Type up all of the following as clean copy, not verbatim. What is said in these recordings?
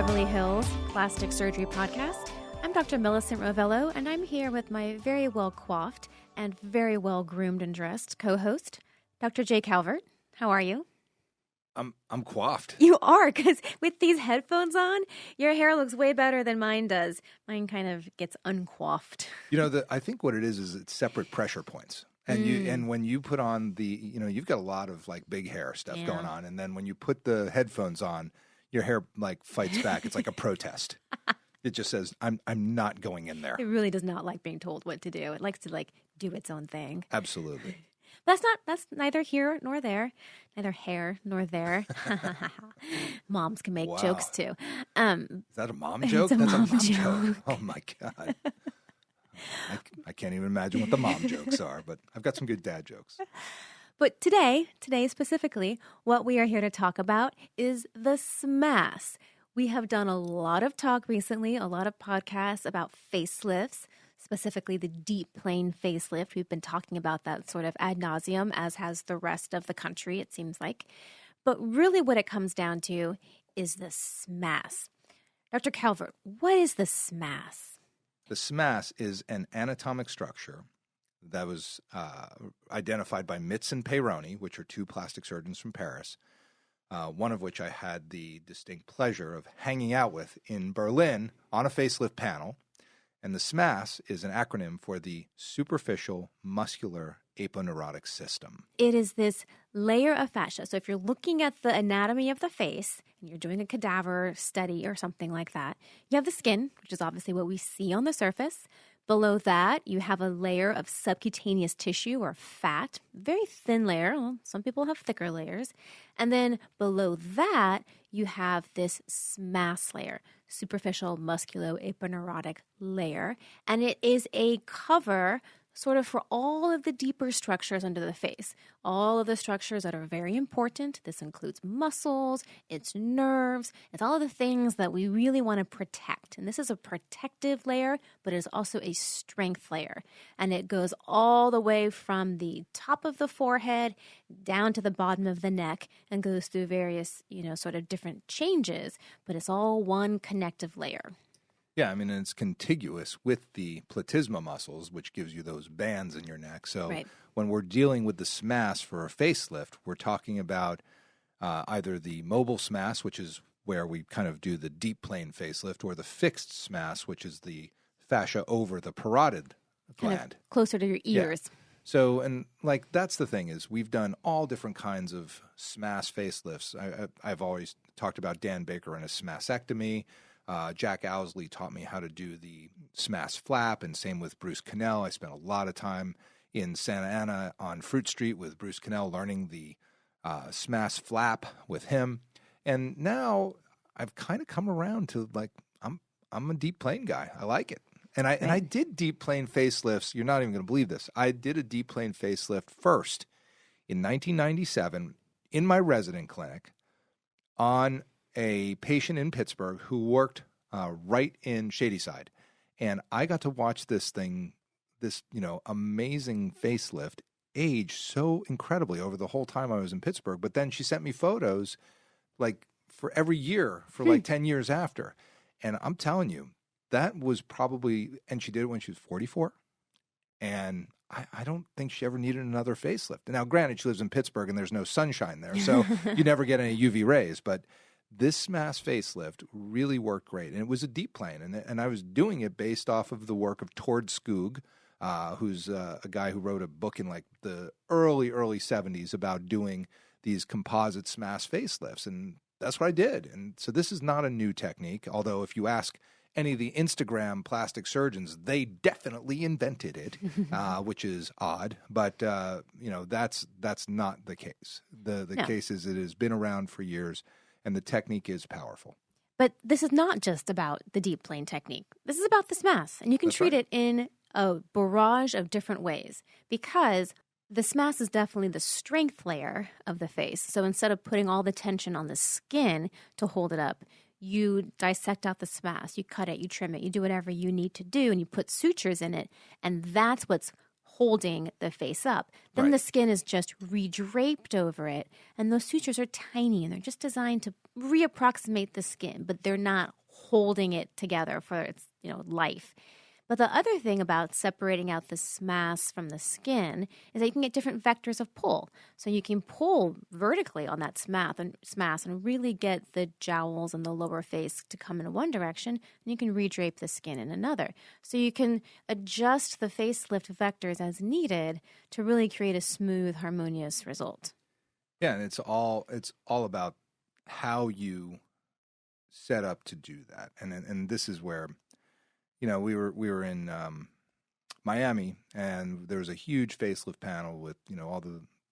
Beverly Hills Plastic Surgery Podcast. I'm Dr. Millicent Rovelo, and I'm here with my very well coiffed and very well groomed and dressed co-host, Dr. Jay Calvert. How are you? I'm coiffed. You are, because with these headphones on, your hair looks way better than mine does. Mine kind of gets uncoiffed. You know, I think what it is it's separate pressure points. And when you put on you've got a lot of like big hair stuff going on, and then when you put the headphones on, your hair like fights back. It's like a protest. It just says, I'm not going in there. It really does not like being told what to do. It likes to do its own thing. Absolutely. But that's neither here nor there, neither here nor there. Moms can make jokes too. Is that a mom joke? That's a mom joke. Oh my God. I can't even imagine what the mom jokes are, but I've got some good dad jokes. But today specifically, what we are here to talk about is the SMAS. We have done a lot of talk recently, a lot of podcasts about facelifts, specifically the deep plane facelift. We've been talking about that sort of ad nauseum, as has the rest of the country, it seems like. But really what it comes down to is the SMAS. Dr. Calvert, what is the SMAS? The SMAS is an anatomic structure that was identified by Mitz and Peyroni, which are two plastic surgeons from Paris, one of which I had the distinct pleasure of hanging out with in Berlin on a facelift panel. And the SMAS is an acronym for the Superficial Muscular Aponeurotic System. It is this layer of fascia. So if you're looking at the anatomy of the face and you're doing a cadaver study or something like that, you have the skin, which is obviously what we see on the surface. Below that, you have a layer of subcutaneous tissue or fat, very thin layer. Well, some people have thicker layers. And then below that, you have this SMAS layer, superficial musculoaponeurotic layer. And it is a cover sort of for all of the deeper structures under the face, all of the structures that are very important. This includes muscles, it's nerves, it's all of the things that we really want to protect. And this is a protective layer, but it is also a strength layer. And it goes all the way from the top of the forehead down to the bottom of the neck and goes through various, sort of different changes, but it's all one connective layer. Yeah, I mean, it's contiguous with the platysma muscles, which gives you those bands in your neck. So when we're dealing with the SMAS for a facelift, we're talking about either the mobile SMAS, which is where we kind of do the deep plane facelift, or the fixed SMAS, which is the fascia over the parotid gland. Kind of closer to your ears. Yeah. So, and like that's the thing is we've done all different kinds of SMAS facelifts. I've always talked about Dan Baker and a SMASectomy. Jack Owsley taught me how to do the SMAS flap, and same with Bruce Cannell. I spent a lot of time in Santa Ana on Fruit Street with Bruce Cannell learning the SMAS flap with him. And now I've kind of come around to like I'm a deep plane guy. I like it. And I did deep plane facelifts. You're not even going to believe this. I did a deep plane facelift first in 1997 in my resident clinic on a patient in Pittsburgh who worked right in Shadyside. And I got to watch this amazing facelift age so incredibly over the whole time I was in Pittsburgh. But then she sent me photos like for every year for like 10 years after. And I'm telling you, that was probably, and she did it when she was 44. And I don't think she ever needed another facelift. Now, granted, she lives in Pittsburgh and there's no sunshine there, so you never get any UV rays. But this SMAS facelift really worked great. And it was a deep plane. And I was doing it based off of the work of Tord Skoog, who's a guy who wrote a book in like the early 70s about doing these composite SMAS facelifts. And that's what I did. And so this is not a new technique, although if you ask any of the Instagram plastic surgeons, they definitely invented it, which is odd. But, that's not the case. The case is it has been around for years. And the technique is powerful. But this is not just about the deep plane technique. This is about the SMAS. And you can treat it in a barrage of different ways because the SMAS is definitely the strength layer of the face. So instead of putting all the tension on the skin to hold it up, you dissect out the SMAS, you cut it, you trim it, you do whatever you need to do, and you put sutures in it. And that's what's holding the face up. Then Right. the skin is just redraped over it, and those sutures are tiny, and they're just designed to reapproximate the skin, but they're not holding it together for its life. But the other thing about separating out the SMAS from the skin is that you can get different vectors of pull. So you can pull vertically on that SMAS and really get the jowls and the lower face to come in one direction, and you can redrape the skin in another. So you can adjust the facelift vectors as needed to really create a smooth, harmonious result. Yeah, and it's all about how you set up to do that. And this is where we were in Miami, and there was a huge facelift panel with all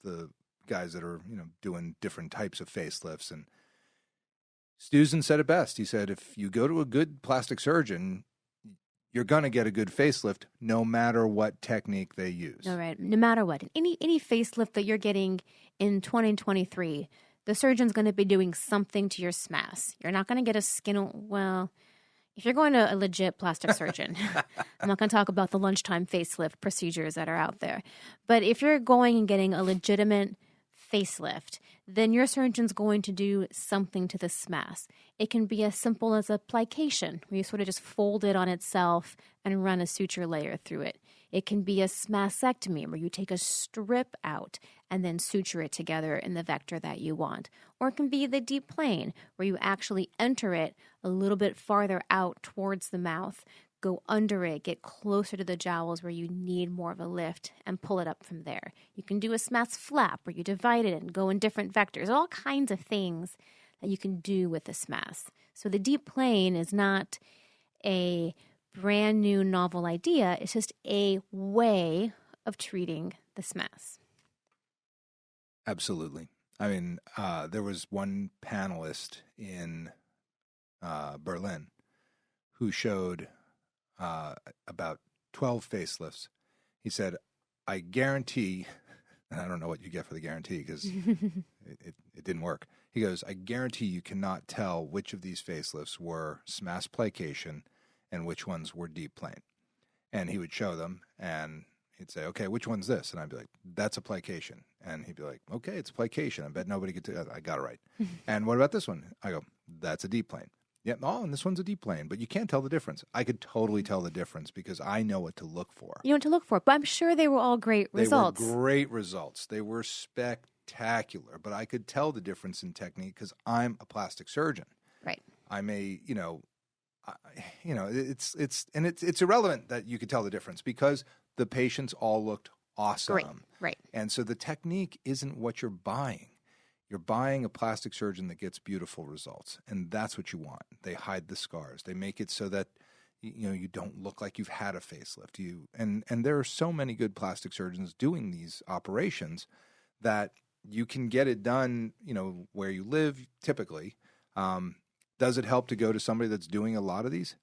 the guys that are doing different types of facelifts. And Susan said it best. He said, if you go to a good plastic surgeon, you're gonna get a good facelift, no matter what technique they use. All right, no matter what, any facelift that you're getting in 2023, the surgeon's going to be doing something to your SMAS. You're not going to get a skin. If you're going to a legit plastic surgeon, I'm not going to talk about the lunchtime facelift procedures that are out there. But if you're going and getting a legitimate facelift, then your surgeon's going to do something to the SMAS. It can be as simple as a plication, where you sort of just fold it on itself and run a suture layer through it. It can be a SMASectomy, where you take a strip out and then suture it together in the vector that you want. Or it can be the deep plane, where you actually enter it a little bit farther out towards the mouth, go under it, get closer to the jowls where you need more of a lift, and pull it up from there. You can do a SMAS flap, where you divide it and go in different vectors. All kinds of things that you can do with the SMAS. So the deep plane is not a brand new novel idea. It's just a way of treating the SMAS. Absolutely. I mean, there was one panelist in Berlin who showed about 12 facelifts. He said, I guarantee, and I don't know what you get for the guarantee because it didn't work. He goes, I guarantee you cannot tell which of these facelifts were SMAS plication and which ones were deep plane. And he would show them, and he'd say, okay, which one's this? And I'd be like, that's a plication. And he'd be like, okay, it's plication. I bet nobody could do that. I got it right. And what about this one? I go, that's a deep plane. Yep. Oh, and this one's a deep plane, but you can't tell the difference. I could totally tell the difference because I know what to look for. You know what to look for, but I'm sure they were all great results. They were great results. They were spectacular, but I could tell the difference in technique because I'm a plastic surgeon. Right. I'm a, it's irrelevant that you could tell the difference because the patients all looked awesome. Great. Right. And so the technique isn't what you're buying. You're buying a plastic surgeon that gets beautiful results, and that's what you want. They hide the scars. They make it so that you don't look like you've had a facelift. And there are so many good plastic surgeons doing these operations that you can get it done, where you live typically. Does it help to go to somebody that's doing a lot of these?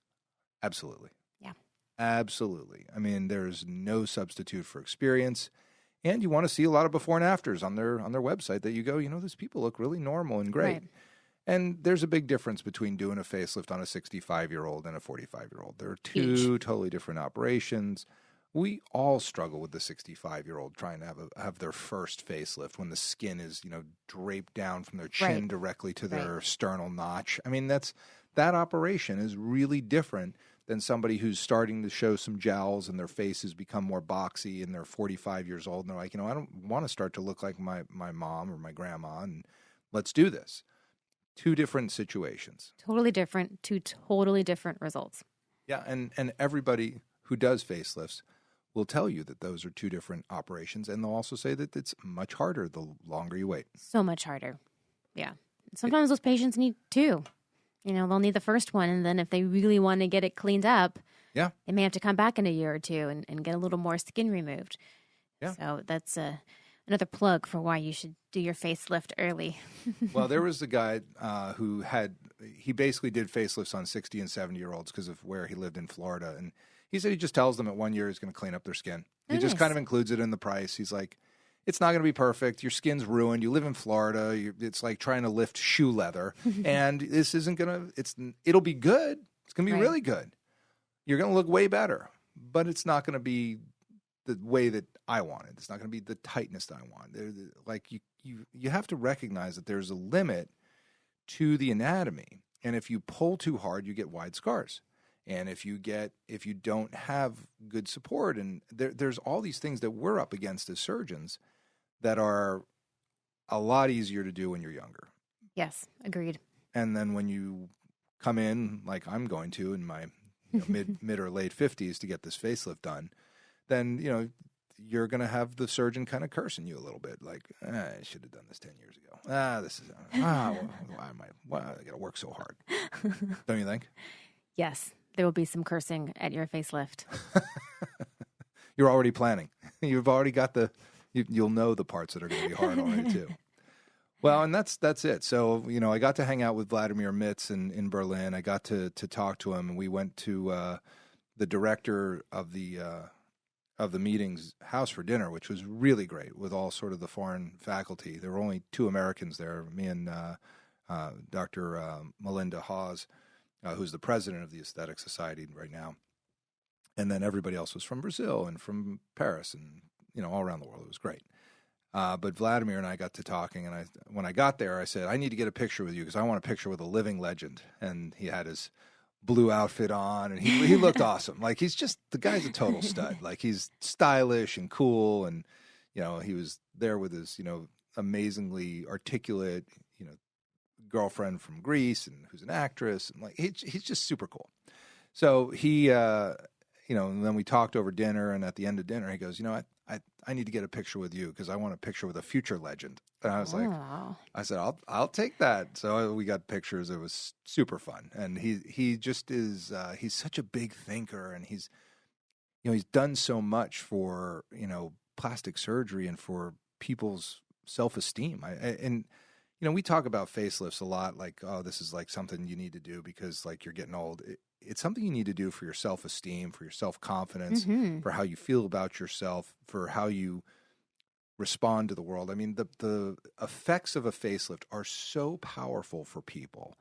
Absolutely. Yeah. Absolutely. I mean, there's no substitute for experience. And you want to see a lot of before and afters on their website that you go, these people look really normal and great. Right. And there's a big difference between doing a facelift on a 65-year-old and a 45-year-old. There are two totally different operations. We all struggle with the 65-year-old trying to have their first facelift when the skin is, draped down from their chin directly to their sternal notch. I mean, that operation is really different than somebody who's starting to show some jowls and their face has become more boxy and they're 45 years old and they're like, I don't want to start to look like my mom or my grandma, and let's do this. Two different situations. Totally different, two totally different results. Yeah, and everybody who does facelifts will tell you that those are two different operations, and they'll also say that it's much harder the longer you wait. So much harder. Yeah. Sometimes those patients need two. They'll need the first one, and then if they really want to get it cleaned up, they may have to come back in a year or two and get a little more skin removed. Yeah. So that's another plug for why you should do your facelift early. Well, there was a guy who basically did facelifts on 60 and 70-year-olds because of where he lived in Florida, and he said he just tells them at 1 year he's going to clean up their skin. He just kind of includes it in the price. He's like, it's not going to be perfect. Your skin's ruined. You live in Florida. It's like trying to lift shoe leather. And this isn't going to, it'll be good. It's going to be really good. You're going to look way better. But it's not going to be the way that I want it. It's not going to be the tightness that I want. Like you have to recognize that there's a limit to the anatomy. And if you pull too hard, you get wide scars. And if you don't have good support, and there's all these things that we're up against as surgeons that are a lot easier to do when you're younger. Yes, agreed. And then when you come in, like I'm going to in my mid or late 50s to get this facelift done, then, you're going to have the surgeon kind of cursing you a little bit, like, I should have done this 10 years ago. Why I got to work so hard? Don't you think? Yes, there will be some cursing at your facelift. You're already planning. You've already got you'll know the parts that are going to be hard already too. Well, and that's it. So, I got to hang out with Vladimir Mitz in Berlin. I got to talk to him, and we went to the director of the meeting's house for dinner, which was really great with all sort of the foreign faculty. There were only 2 Americans there, me and Dr. Melinda Hawes, who's the president of the Aesthetic Society right now. And then everybody else was from Brazil and from Paris and, all around the world. It was great. But Vladimir and I got to talking, and when I got there, I said, I need to get a picture with you because I want a picture with a living legend. And he had his blue outfit on, and he looked awesome. Like, the guy's a total stud. Like, he's stylish and cool, and, he was there with his, amazingly articulate, girlfriend from Greece, and who's an actress, and like, he's just super cool. So he, and then we talked over dinner, and at the end of dinner, he goes, I need to get a picture with you because I want a picture with a future legend. And I was like, I said, I'll take that. So we got pictures. It was super fun. And he just is, he's such a big thinker, and he's done so much for, plastic surgery and for people's self-esteem. And we talk about facelifts a lot, like, oh, this is like something you need to do because like you're getting old. It's something you need to do for your self-esteem, for your self-confidence, for how you feel about yourself, for how you respond to the world. I mean, the effects of a facelift are so powerful for people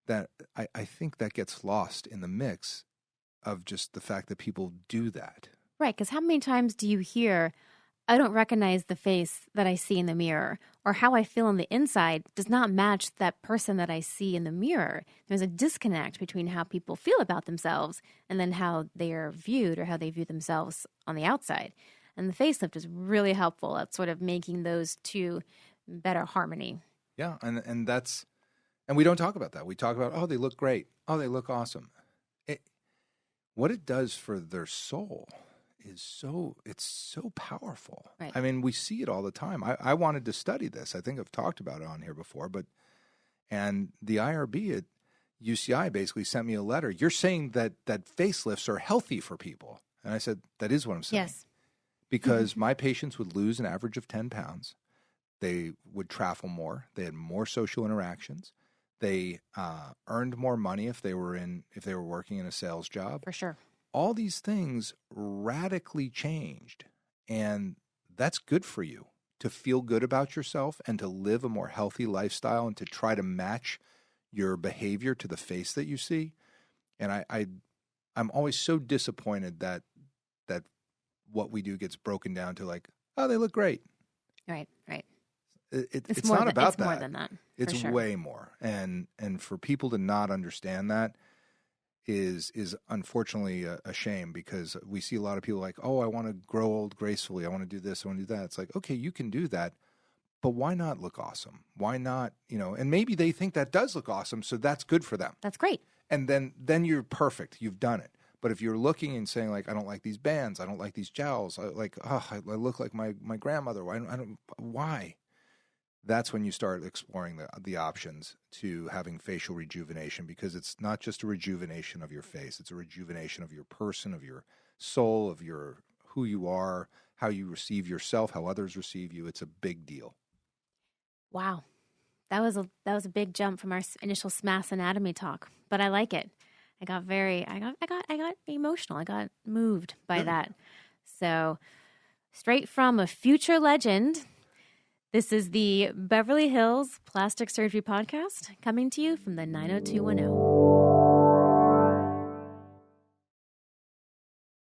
that I think that gets lost in the mix of just the fact that people do that. Right, because how many times do you hear, I don't recognize the face that I see in the mirror, or how I feel on the inside does not match that person that I see in the mirror. There's a disconnect between how people feel about themselves and then how they are viewed or how they view themselves on the outside. And the facelift is really helpful at sort of making those two better harmony. Yeah, and we don't talk about that. We talk about, oh, they look great. Oh, they look awesome. What it does for their soul is it's so powerful. Right. I mean, we see it all the time. I wanted to study this. I think I've talked about it on here before, and the IRB at UCI basically sent me a letter. You're saying that facelifts are healthy for people. And I said, that is what I'm saying. Yes. Because my patients would lose an average of 10 pounds. They would travel more. They had more social interactions. They earned more money if they were working in a sales job. For sure. All these things radically changed, and that's good for you to feel good about yourself and to live a more healthy lifestyle and to try to match your behavior to the face that you see. And I'm always so disappointed that what we do gets broken down to like, oh, they look great. Right. It's not about that. It's more than that. It's sure. way more. And for people to not understand that is unfortunately a shame, because we see a lot of people like, oh, I want to grow old gracefully. I want to do this. I want to do that. It's like, okay, you can do that, but why not look awesome? Why not, and maybe they think that does look awesome, so that's good for them. That's great. And then you're perfect. You've done it. But if you're looking and saying like, I don't like these bands, I don't like these jowls, I look like my grandmother. Why? That's when you start exploring the options to having facial rejuvenation, because it's not just a rejuvenation of your face. It's a rejuvenation of your person, of your soul, of who you are, how you receive yourself, how others receive you. It's a big deal. Wow. That was a big jump from our initial SMAS anatomy talk, but I like it. I got emotional. I got moved by that. So, straight from a future legend, this is the Beverly Hills Plastic Surgery Podcast, coming to you from the 90210.